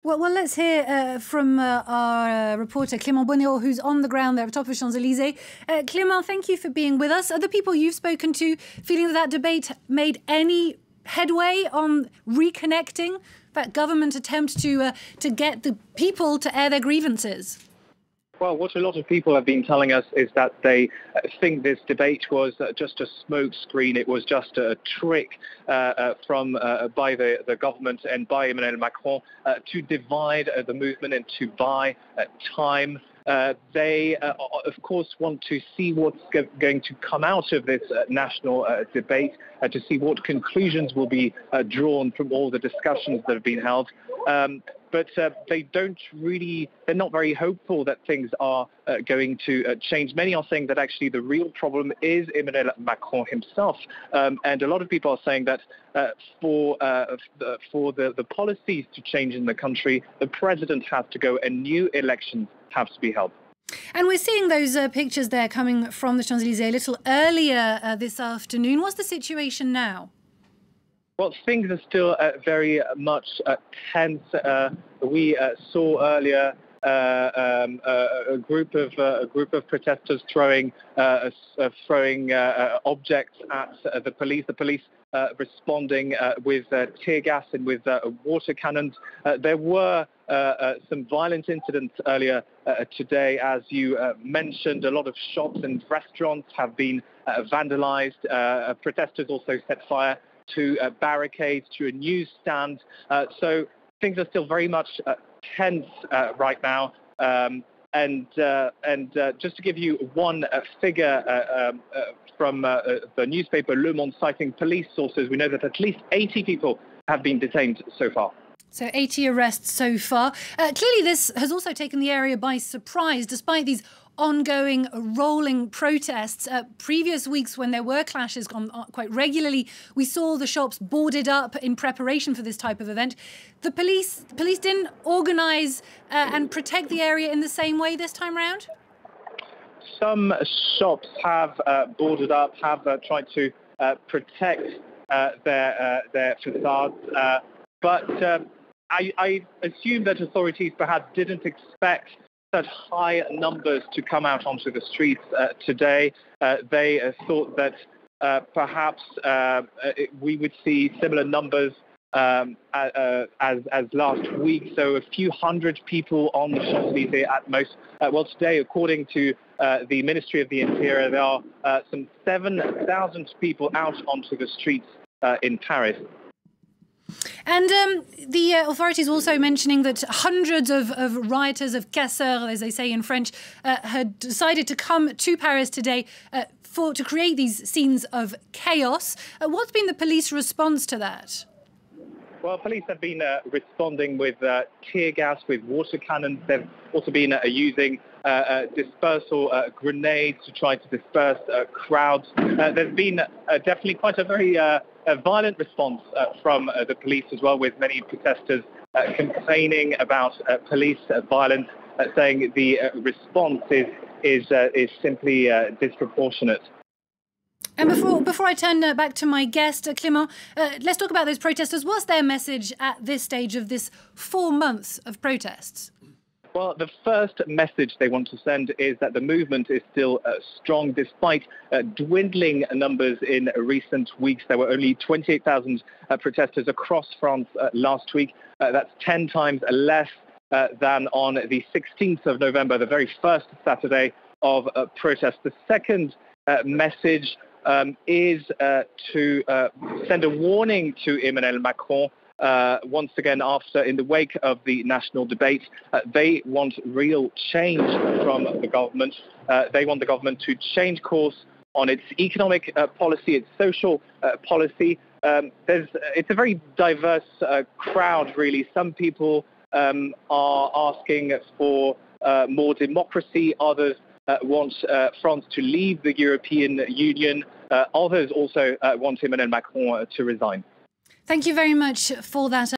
Well, let's hear from our reporter Clément Bonneau, who's on the ground there at the top of Champs-Élysées. Clément, thank you for being with us. Are the people you've spoken to feeling that debate made any headway on reconnecting that government attempt to get the people to air their grievances? Well, what a lot of people have been telling us is that they think this debate was just a smokescreen. It was just a trick by the government and by Emmanuel Macron to divide the movement and to buy time. They, of course, want to see what's going to come out of this national debate, to see what conclusions will be drawn from all the discussions that have been held. But they're not very hopeful that things are going to change. Many are saying that actually the real problem is Emmanuel Macron himself. And a lot of people are saying that for the policies to change in the country, the president has to go and new elections have to be held. And we're seeing those pictures there coming from the Champs-Élysées a little earlier this afternoon. What's the situation now? Well, things are still very much tense. We saw earlier a group of protesters throwing objects at the police. The police responding with tear gas and with water cannons. There were some violent incidents earlier today, as you mentioned. A lot of shops and restaurants have been vandalized. Protesters also set fire to barricades, to a newsstand. So things are still very much tense right now. And just to give you one figure from the newspaper Le Monde, citing police sources, we know that at least 80 people have been detained so far. So 80 arrests so far. Clearly, this has also taken the area by surprise, despite these ongoing rolling protests. Previous weeks, when there were clashes quite regularly, we saw the shops boarded up in preparation for this type of event. The police didn't organise and protect the area in the same way this time round? Some shops have boarded up, have tried to protect their facades, but I assume that authorities perhaps didn't expect such high numbers to come out onto the streets today. They thought that perhaps we would see similar numbers as last week, so a few hundred people on the Champs-Élysées at most. Well, today, according to the Ministry of the Interior, there are some 7,000 people out onto the streets in Paris. And the authorities also mentioning that hundreds of rioters, of casseurs, as they say in French, had decided to come to Paris today to create these scenes of chaos. What's been the police response to that? Well, police have been responding with tear gas, with water cannons. They've also been using dispersal grenades to try to disperse crowds. There's been definitely quite a very violent response from the police as well, with many protesters complaining about police violence, saying the response is simply disproportionate. And before I turn back to my guest, Clément, let's talk about those protesters. What's their message at this stage of this 4 months of protests? Well, the first message they want to send is that the movement is still strong, despite dwindling numbers in recent weeks. There were only 28,000 protesters across France last week. That's 10 times less than on the 16th of November, the very first Saturday of protest. The second message is to send a warning to Emmanuel Macron. Once again, in the wake of the national debate, they want real change from the government. They want the government to change course on its economic policy, its social policy. It's a very diverse crowd, really. Some people are asking for more democracy. Others want France to leave the European Union. Others also want Emmanuel Macron to resign. Thank you very much for that.